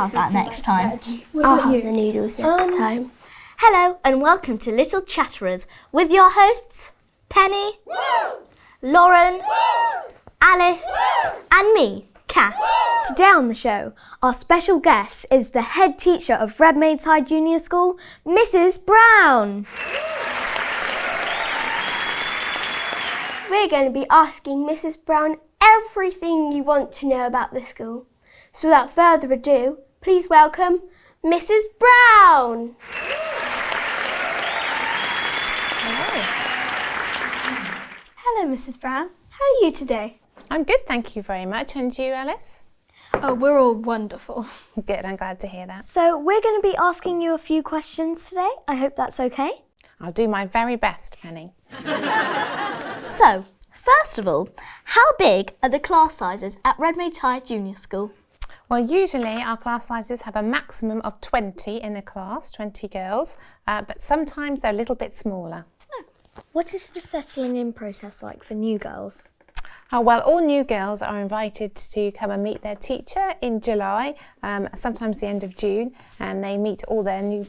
have that next time. I'll have the noodles next time. Hello and welcome to Little Chatterers with your hosts, Penny, Lauren, Alice, and me, Cass. Today on the show, our special guest is the head teacher of Redmaids Junior School, Mrs. Brown. We're going to be asking Mrs. Brown everything you want to know about the school. So without further ado, please welcome Mrs. Brown. Hello, Mrs. Brown. How are you today? I'm good, thank you very much. And you, Alice? Oh, we're all wonderful. Good, I'm glad to hear that. So we're going to be asking you a few questions today. I hope that's okay. I'll do my very best, Penny. So, first of all, how big are the class sizes at Redmaids Junior School? Well, usually our class sizes have a maximum of 20 in a class, 20 girls, but sometimes they're a little bit smaller. What is the settling in process like for new girls? Well, all new girls are invited to come and meet their teacher in July, sometimes the end of June, and they meet all their new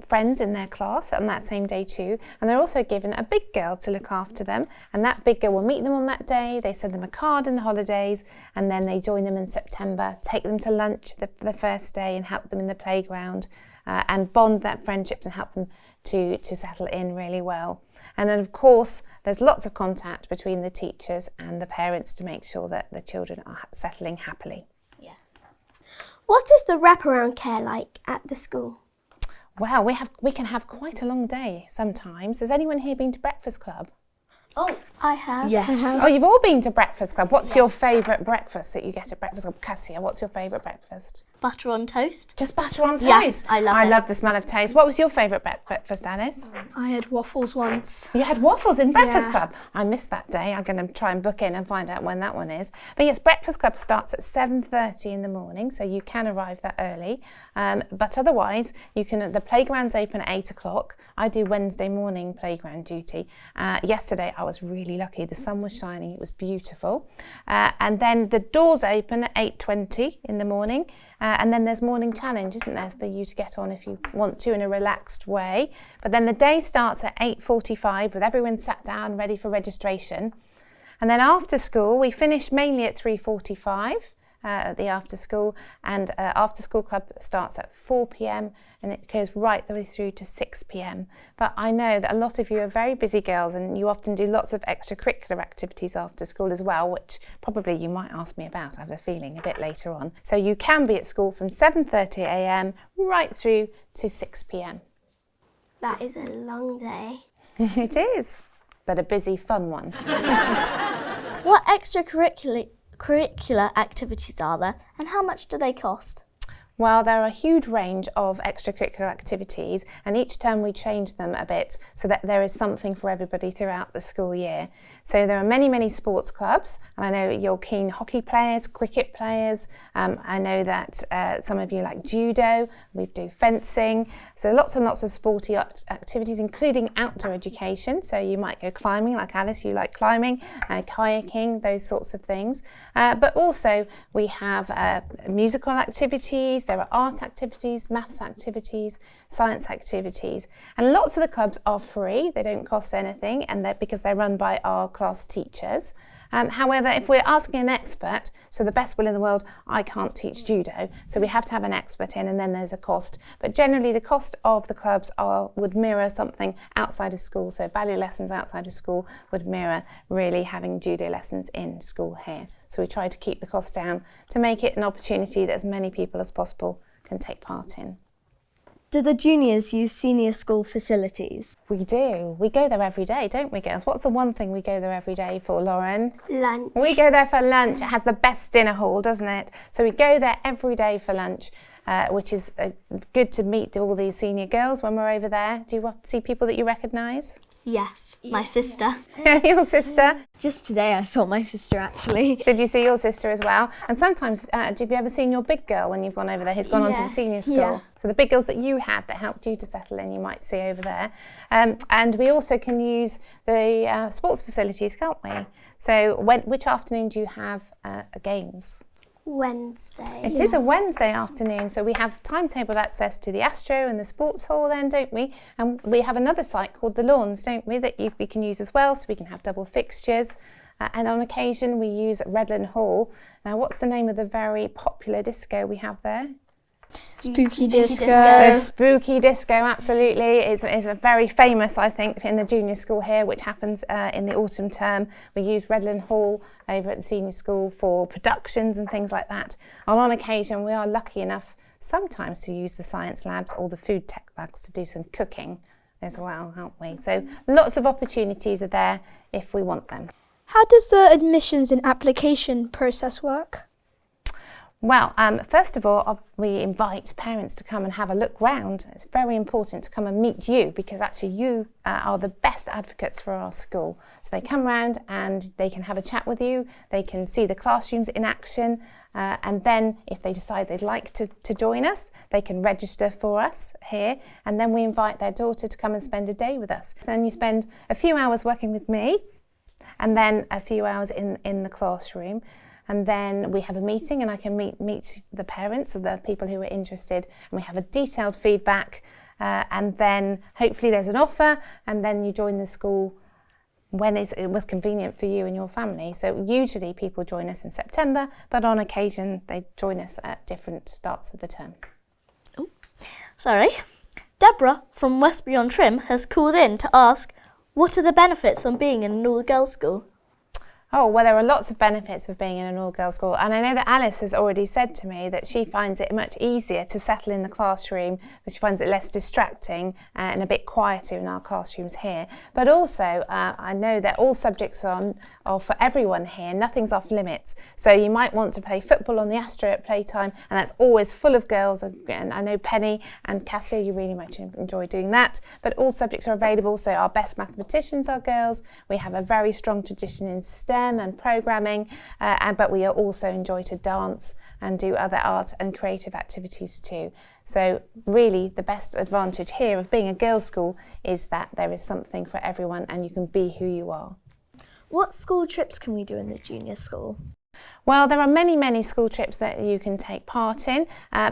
friends in their class on that same day too, and they're also given a big girl to look after them, and that big girl will meet them on that day. They send them a card in the holidays, and then they join them in September, take them to lunch the first day and help them in the playground, and bond that friendships and help them to settle in really well. And then of course there's lots of contact between the teachers and the parents to make sure that the children are settling happily. Yeah. What is the wraparound care like at the school? Well, we can have quite a long day sometimes. Has anyone here been to Breakfast Club? Oh, I have. Yes. Oh, you've all been to Breakfast Club. What's your favourite breakfast that you get at Breakfast Club? Cassia, what's your favourite breakfast? Butter on toast. Just butter on toast? Yes, I love it. I love the smell of toast. What was your favourite breakfast, Alice? I had waffles once. You had waffles in Breakfast Yeah. Club. I missed that day. I'm going to try and book in and find out when that one is. But yes, Breakfast Club starts at 7:30 in the morning, so you can arrive that early. But otherwise, the playground's open at 8 o'clock. I do Wednesday morning playground duty. Yesterday, I was really lucky. The sun was shining. It was beautiful. And then the doors open at 8:20 in the morning. And then there's morning challenge, isn't there, for you to get on if you want to in a relaxed way. But then the day starts at 8:45 with everyone sat down ready for registration. And then after school, we finish mainly at 3:45 at the after school. And after school club starts at 4 p.m. and it goes right the way through to 6 p.m. But I know that a lot of you are very busy girls and you often do lots of extracurricular activities after school as well, which probably you might ask me about, I have a feeling, a bit later on. So you can be at school from 7:30 a.m. right through to 6 p.m. That is a long day. It is, but a busy, fun one. What extracurricular activities are there and how much do they cost? Well, there are a huge range of extracurricular activities and each term we change them a bit so that there is something for everybody throughout the school year. So there are many, many sports clubs, and I know you're keen hockey players, cricket players. I know that some of you like judo, we do fencing. So lots and lots of sporty activities, including outdoor education. So you might go climbing, like Alice, you like climbing, kayaking, those sorts of things. But also we have musical activities, there are art activities, maths activities, science activities. And lots of the clubs are free, they don't cost anything, and because they're run by our class teachers. However, if we're asking an expert, so the best will in the world, I can't teach judo, so we have to have an expert in and then there's a cost. But generally the cost of the clubs would mirror something outside of school, so ballet lessons outside of school would mirror really having judo lessons in school here. So we try to keep the cost down to make it an opportunity that as many people as possible can take part in. Do the juniors use senior school facilities? We do. We go there every day, don't we, girls? What's the one thing we go there every day for, Lauren? Lunch. We go there for lunch. It has the best dinner hall, doesn't it? So we go there every day for lunch, which is good to meet all these senior girls when we're over there. Do you see people that you recognise? Yes, my sister. Your sister? Just today I saw my sister actually. Did you see your sister as well? And sometimes, have you ever seen your big girl when you've gone over there who's gone on to the senior school? Yeah. So the big girls that you had that helped you to settle in, you might see over there. And we also can use the sports facilities, can't we? So which afternoon do you have games? Wednesday. It is a Wednesday afternoon, so we have timetabled access to the Astro and the sports hall then, don't we? And we have another site called the Lawns, don't we, that we can use as well, so we can have double fixtures. And on occasion we use Redland Hall. Now, what's the name of the very popular disco we have there? Spooky disco. The spooky disco, absolutely. It's a very famous, I think, in the junior school here, which happens in the autumn term. We use Redland Hall over at the senior school for productions and things like that. And on occasion, we are lucky enough sometimes to use the science labs or the food tech labs to do some cooking as well, aren't we? So lots of opportunities are there if we want them. How does the admissions and application process work? Well, first of all, we invite parents to come and have a look round. It's very important to come and meet you because actually you are the best advocates for our school. So they come round and they can have a chat with you, they can see the classrooms in action, and then if they decide they'd like to join us, they can register for us here, and then we invite their daughter to come and spend a day with us. Then you spend a few hours working with me, and then a few hours in the classroom. And then we have a meeting and I can meet the parents of the people who are interested, and we have a detailed feedback, and then hopefully there's an offer, and then you join the school when it was convenient for you and your family. So usually people join us in September, but on occasion they join us at different starts of the term. Oh, sorry. Deborah from Westbury-on-Trim has called in to ask, what are the benefits of being in an all-girls school? Oh, well, there are lots of benefits of being in an all-girls school, and I know that Alice has already said to me that she finds it much easier to settle in the classroom, but she finds it less distracting and a bit quieter in our classrooms here. But also, I know that all subjects are for everyone here, nothing's off limits. So you might want to play football on the Astro at playtime, and that's always full of girls, and I know Penny and Cassia, you really much enjoy doing that, but all subjects are available, so our best mathematicians are girls. We have a very strong tradition in STEM and programming, but we also enjoy to dance and do other art and creative activities too. So really the best advantage here of being a girls' school is that there is something for everyone and you can be who you are. What school trips can we do in the junior school? Well, there are many school trips that you can take part in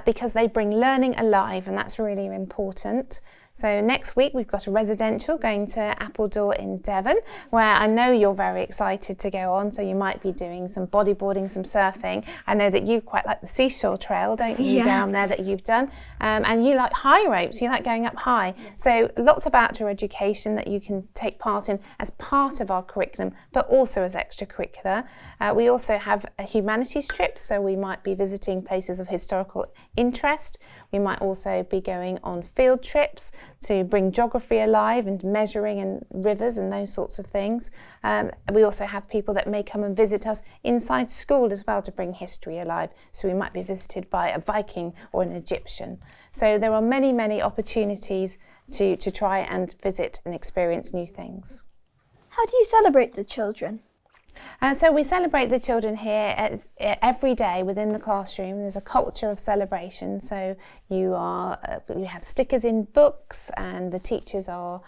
because they bring learning alive, and that's really important. So next week we've got a residential going to Appledore in Devon, where I know you're very excited to go on, so you might be doing some bodyboarding, some surfing. I know that you quite like the seashore trail, don't you, down there that you've done, and you like high ropes, you like going up high. So lots of outdoor education that you can take part in as part of our curriculum, but also as extracurricular. We also have a humanities trip, so we might be visiting places of historical interest. We might also be going on field trips to bring geography alive and measuring and rivers and those sorts of things. We also have people that may come and visit us inside school as well to bring history alive. So we might be visited by a Viking or an Egyptian. So there are many opportunities to try and visit and experience new things. How do you celebrate the children? So we celebrate the children here every day within the classroom. There's a culture of celebration. So you have stickers in books, and the teachers are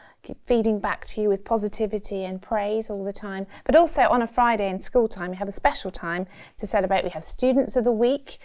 feeding back to you with positivity and praise all the time. But also on a Friday in school time, we have a special time to celebrate. We have Students of the Week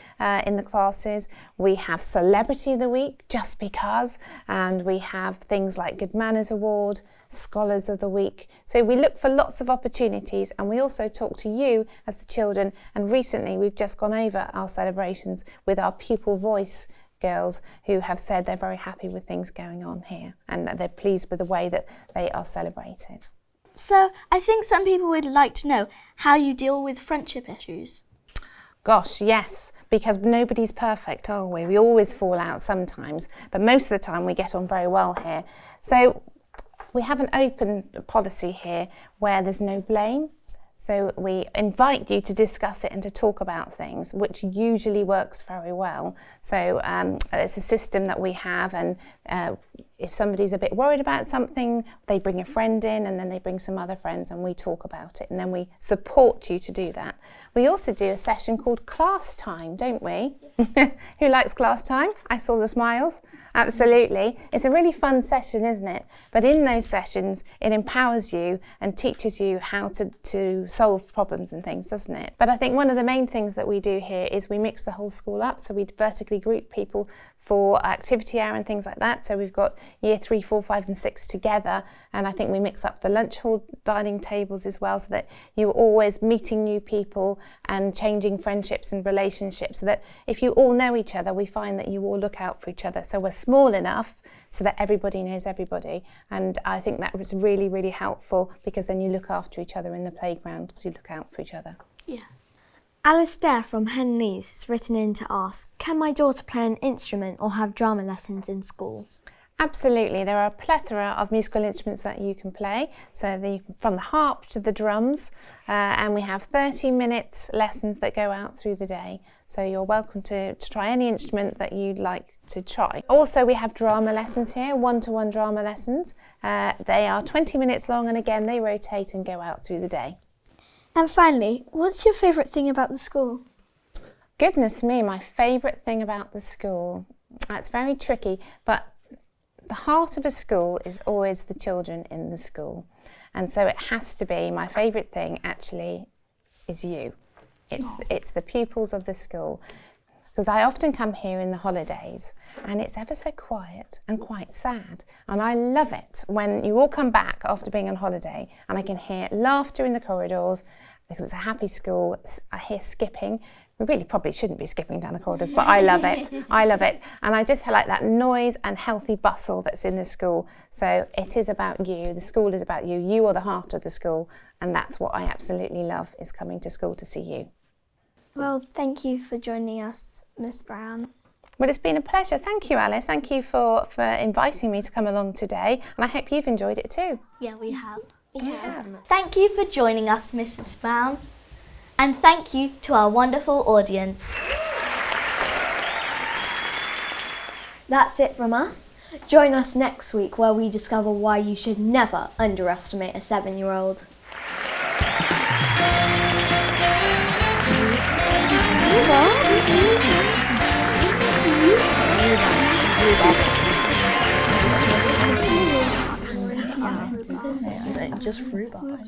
in the classes. We have Celebrity of the Week, just because. And we have things like Good Manners Award, Scholars of the Week. So we look for lots of opportunities, and we also talk to you as the children. And recently we've just gone over our celebrations with our pupil voice girls, who have said they're very happy with things going on here and that they're pleased with the way that they are celebrated. So I think some people would like to know how you deal with friendship issues. Gosh, yes, because nobody's perfect, are we? We always fall out sometimes, but most of the time we get on very well here. So we have an open policy here where there's no blame. So we invite you to discuss it and to talk about things, which usually works very well. So it's a system that we have, and if somebody's a bit worried about something, they bring a friend in and then they bring some other friends and we talk about it and then we support you to do that. We also do a session called class time, don't we? Yes. Who likes class time? I saw the smiles. Absolutely. It's a really fun session, isn't it? But in those sessions, it empowers you and teaches you how to solve problems and things, doesn't it? But I think one of the main things that we do here is we mix the whole school up. So we vertically group people for activity hour and things like that. So we've got year 3, 4, 5 and 6 together. And I think we mix up the lunch hall dining tables as well so that you're always meeting new people and changing friendships and relationships so that if you all know each other, we find that you all look out for each other. So we're small enough so that everybody knows everybody. And I think that was really, really helpful because then you look after each other in the playground because you look out for each other. Yeah. Alistair from Headmaids has written in to ask, can my daughter play an instrument or have drama lessons in school? Absolutely, there are a plethora of musical instruments that you can play. So from the harp to the drums, and we have 30-minute lessons that go out through the day. So you're welcome to try any instrument that you'd like to try. Also, we have drama lessons here, one-to-one drama lessons. They are 20 minutes long and again, they rotate and go out through the day. And finally, what's your favourite thing about the school? Goodness me, my favourite thing about the school. That's very tricky, but the heart of a school is always the children in the school. And so it has to be, my favourite thing actually is you. It's the pupils of the school. Because I often come here in the holidays and it's ever so quiet and quite sad. And I love it when you all come back after being on holiday and I can hear laughter in the corridors because it's a happy school. I hear skipping. We really probably shouldn't be skipping down the corridors, but I love it. I love it. And I just like that noise and healthy bustle that's in the school. So it is about you. The school is about you. You are the heart of the school. And that's what I absolutely love, is coming to school to see you. Well, thank you for joining us, Miss Brown. Well, it's been a pleasure. Thank you, Alice. Thank you for inviting me to come along today. And I hope you've enjoyed it too. Yeah, we have. Yeah. Thank you for joining us, Mrs. Brown. And thank you to our wonderful audience. That's it from us. Join us next week where we discover why you should never underestimate a 7-year-old. Just rhubarb.